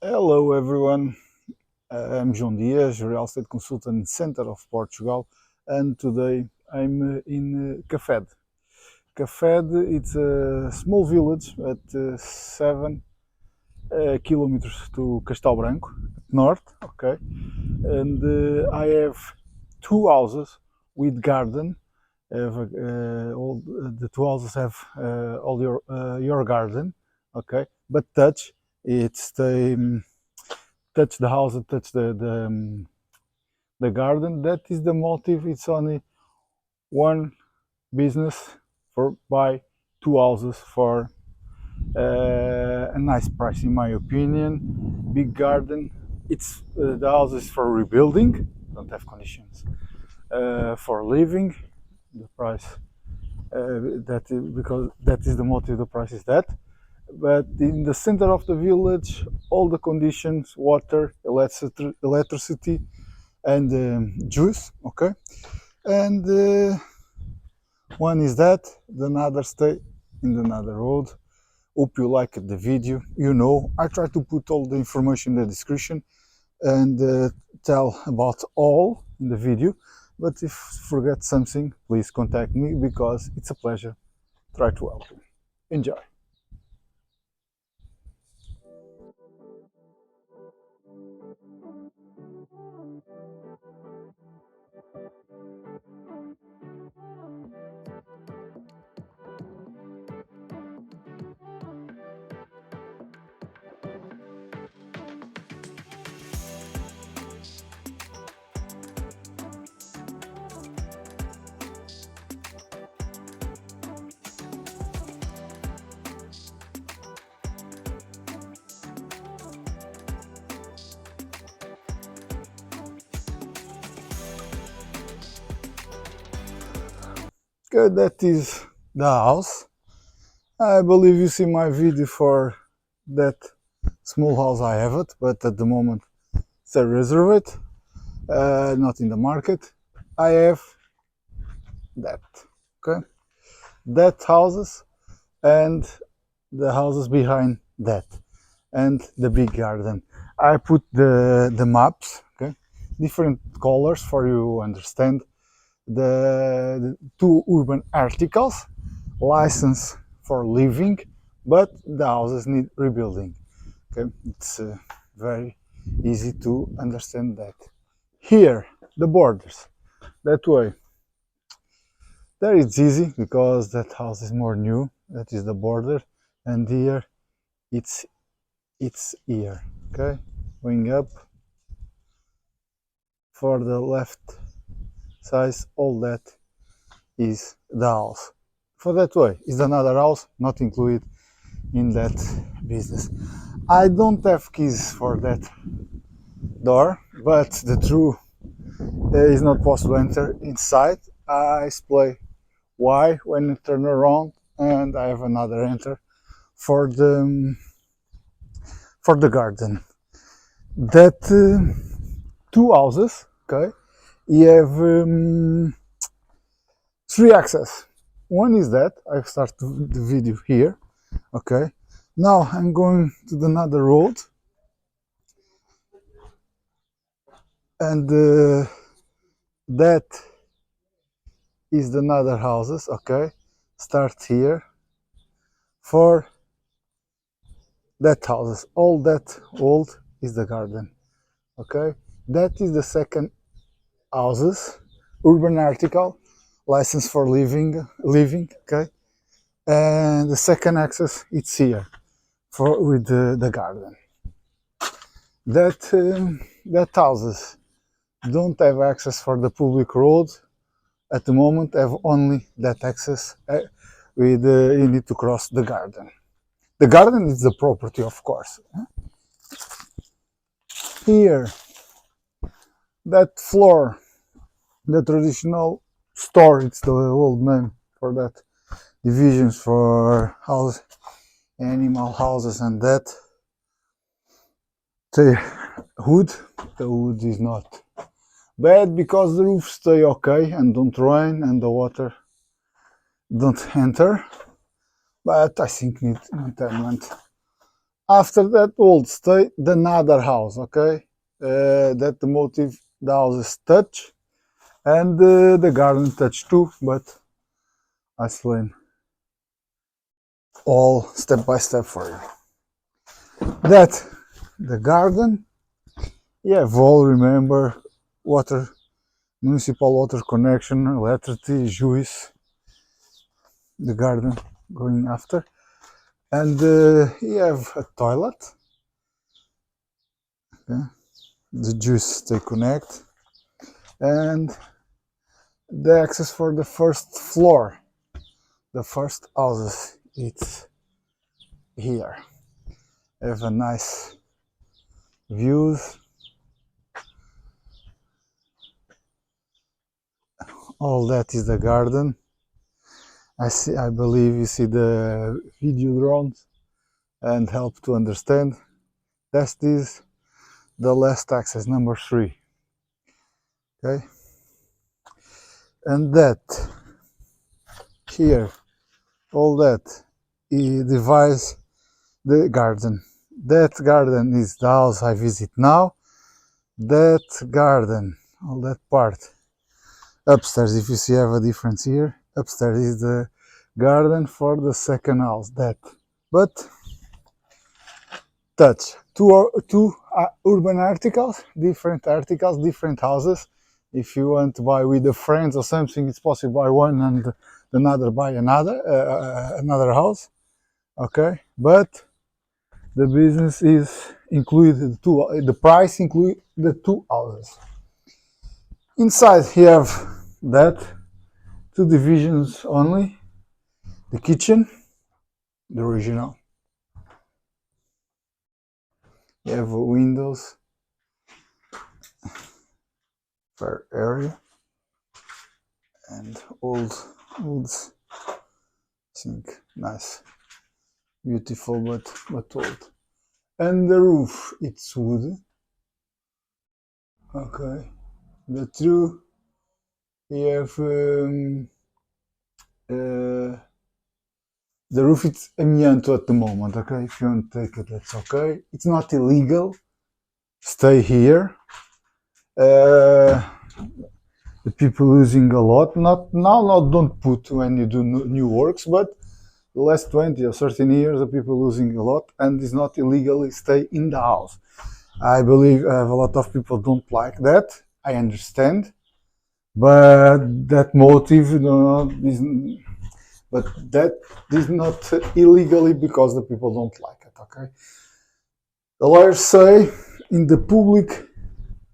Hello everyone, I'm João Dias, real estate consultant in center of Portugal, and today I'm in Cafede. Cafede, it's a small village at 7 kilometers to Castelo Branco, north, okay, and I have two houses with garden. All the two houses have all your garden, okay, but it's touch the house and touch the garden. That is the motive. It's only one business for buy two houses for a nice price, in my opinion. Big garden. It's the house is for rebuilding. Don't have conditions for living. The price that is, because that is the motive. The price is that. But in the center of the village, all the conditions: water, electricity, and juice. Okay, and one is that, the another stay in another road. Hope you liked the video. I try to put all the information in the description and tell about all in the video, but if forget something, please contact me, because it's a pleasure try to help you. Enjoy. Okay, that is the house. I believe you see my video for that small house. I have it, but at the moment it's a reserved, not in the market. I have that. Okay, that houses and the houses behind that, and the big garden. I put the maps, okay, different colors for you understand. The two urban articles, license for living, but the houses need rebuilding. Okay, it's very easy to understand that. Here, the borders, that way. There it's easy because that house is more new. That is the border, and here it's here. Okay, going up for the left side, all that is the house. For that way is another house not included in that business. I don't have keys for that door, but the true is not possible to enter inside. I display why when I turn around, and I have another enter for the garden. That two houses, okay, you have three access. One is that I start the video here, okay. Now I'm going to another road, and that is the another houses, okay. Start here for that houses. All that old is the garden, okay. That is the second houses, urban article, license for living, okay. And the second access it's here for with the garden. That houses don't have access for the public road at the moment. Have only that access with you need to cross the garden. The garden is the property, of course. Here, that floor, the traditional store, it's the old name for that divisions for house, animal houses, and that. The the wood is not bad because the roof stay okay and don't rain and the water don't enter, but I think need maintenance After that old stay, the another house, okay? That the motive the houses touch and the garden touch too, but I explain all step by step for you. That the garden, you have all remember water, municipal water connection, electricity, juice, the garden going after, and you have a toilet, okay? The juice they connect, and the access for the first floor, the first houses, it's here. Have a nice views. All that is the garden. I believe you see the video drones and help to understand. That's this, the last access number 3. Okay, and that here, all that it divides the garden. That garden is the house I visit now. That garden, all that part upstairs, if you see, I have a difference here. Upstairs is the garden for the second house. That, but touch two urban articles, different houses. If you want to buy with the friends or something, it's possible buy one and another buy another house. Okay, but the business is included the price include the 2 houses. Inside you have that 2 divisions only, the kitchen, the original. You have windows for area and old woods. I think nice, beautiful, but old. And the roof, it's wood. Okay, the true. You have the roof is amianto at the moment. Okay, if you want to take it, that's okay. It's not illegal. Stay here. The people using a lot. Not now. Not don't put when you do new works, but the last 20 or 13 years, the people using a lot, and it's not illegally stay in the house. I believe a lot of people don't like that. I understand, but that motive, but that is not illegally because the people don't like it. Okay, the lawyers say in the public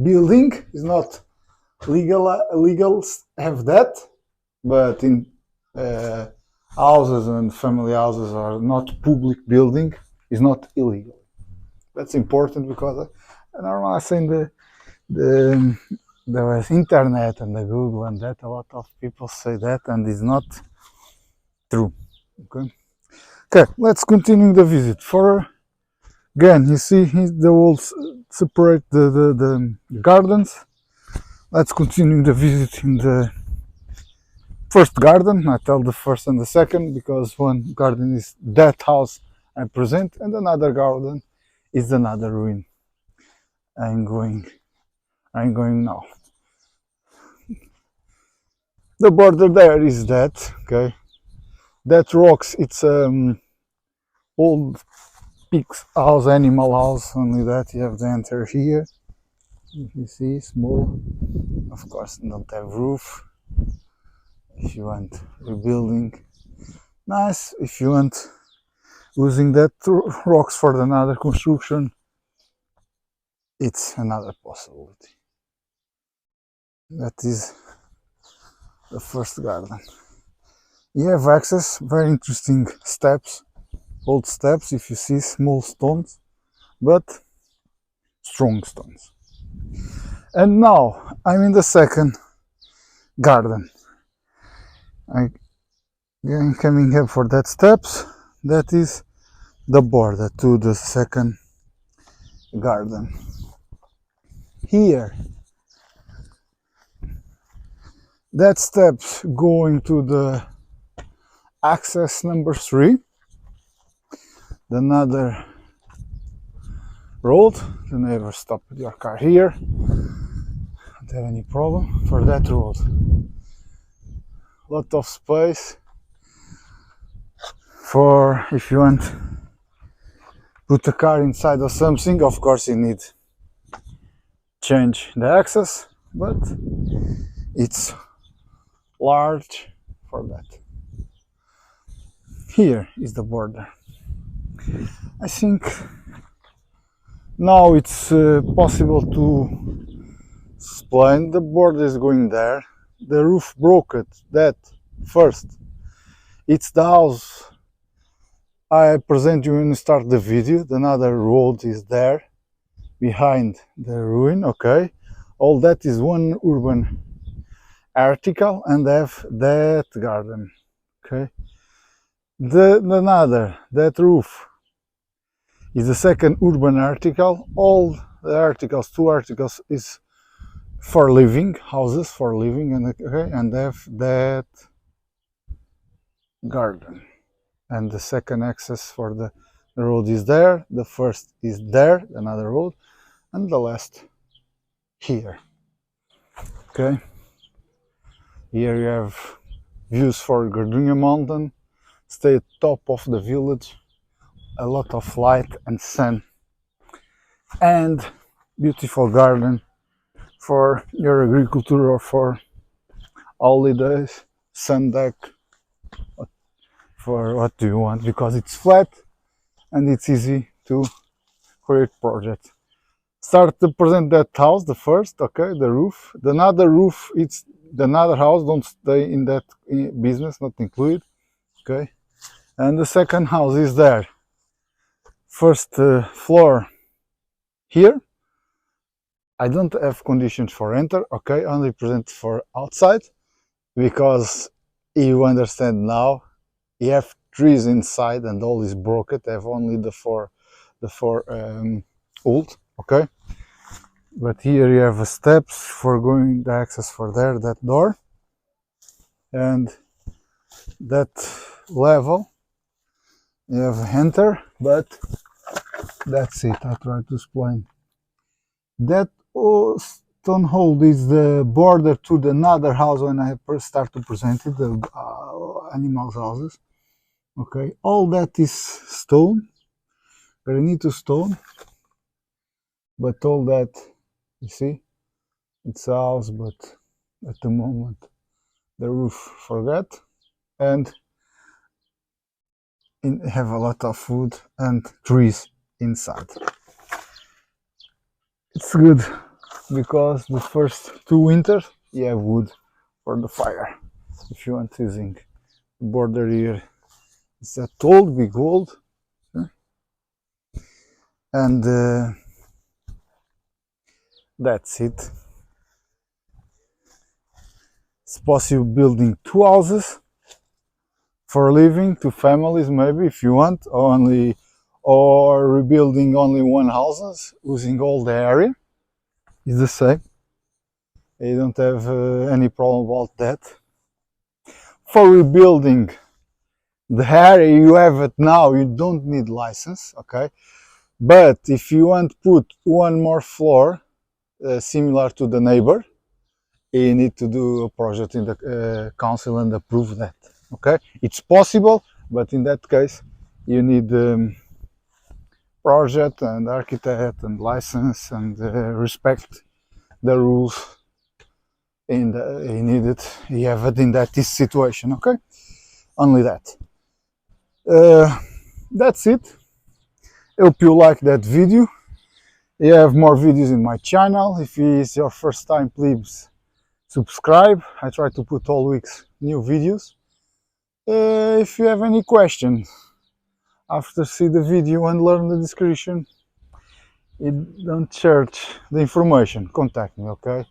building is not legal have that, but in houses and family houses are not public building is not illegal. That's important because normally I say the the internet and the Google and that a lot of people say that and it's not true. Okay, let's continue the visit. For again, you see the walls separate the gardens. Let's continue the visit in the first garden. I tell the first and the second because one garden is that house I present and another garden is another ruin. I'm going now. The border there is that, okay. That rocks, it's old pig's house, animal house, only that you have to enter here. If you see, small, of course, don't have roof. If you want rebuilding, nice. If you want using that rocks for another construction, it's another possibility. That is the first garden. You have access, very interesting steps, old steps, if you see, small stones, but strong stones. And now I'm in the second garden. I'm coming up for that steps. That is the border to the second garden. Here, that steps going to the access number 3. Another road. The neighbor stop your car here. Don't have any problem for that road. Lot of space for if you want put the car inside of something. Of course you need change the access, but it's large for that. Here is the border. I think now it's possible to explain. The border is going there. The roof broke it. That first. It's the house I present you when you start the video. Another road is there behind the ruin. Okay, all that is one urban article and have that garden. Okay, that roof is the second urban article. All the articles, two articles, is for living, houses for living, and okay, and have that garden. And the second access for the road is there. The first is there, another road, and the last here. Okay, here you have views for Gardunha mountain, stay at top of the village, a lot of light and sun, and beautiful garden for your agriculture or for holidays, sun deck, for what do you want, because it's flat and it's easy to create projects. Start to present that house, the first, okay, the roof. The another roof, it's the another house, don't stay in that business, not included, okay. And the second house is there. First floor here. I don't have conditions for enter, okay, only present for outside, because you understand now, you have trees inside and all is broken. They have only the four old, okay. But here you have steps for going the access for there, that door, and that level you have enter, but that's it. I try to explain. That stone hold is the border to the another house when I start to present it, the animals houses. Okay, all that is stone, granite stone, but all that, you see, it's a house, but at the moment the roof forgot, and have a lot of food and trees inside. It's good because the first 2 winters you have wood for the fire if you want using. The border here is that old, big old, and that's it. It's possible building 2 houses for living, 2 families maybe if you want, or rebuilding only 1 houses using all the area. Is the same. You don't have any problem about that. For rebuilding the area you have it now, you don't need license, okay. But if you want to put 1 more floor similar to the neighbor, you need to do a project in the council and approve that, okay. It's possible, but in that case you need project and architect and license and respect the rules in the you need it, you have it in that this situation, okay. Only that. That's it. I hope you like that video. You have more videos in my channel. If it's your first time, please subscribe. I try to put all weeks new videos. If you have any questions after see the video and learn the description, you don't search the information, contact me, okay.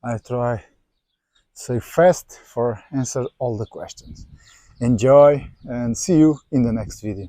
I try to say fast for answer all the questions. Enjoy and see you in the next video.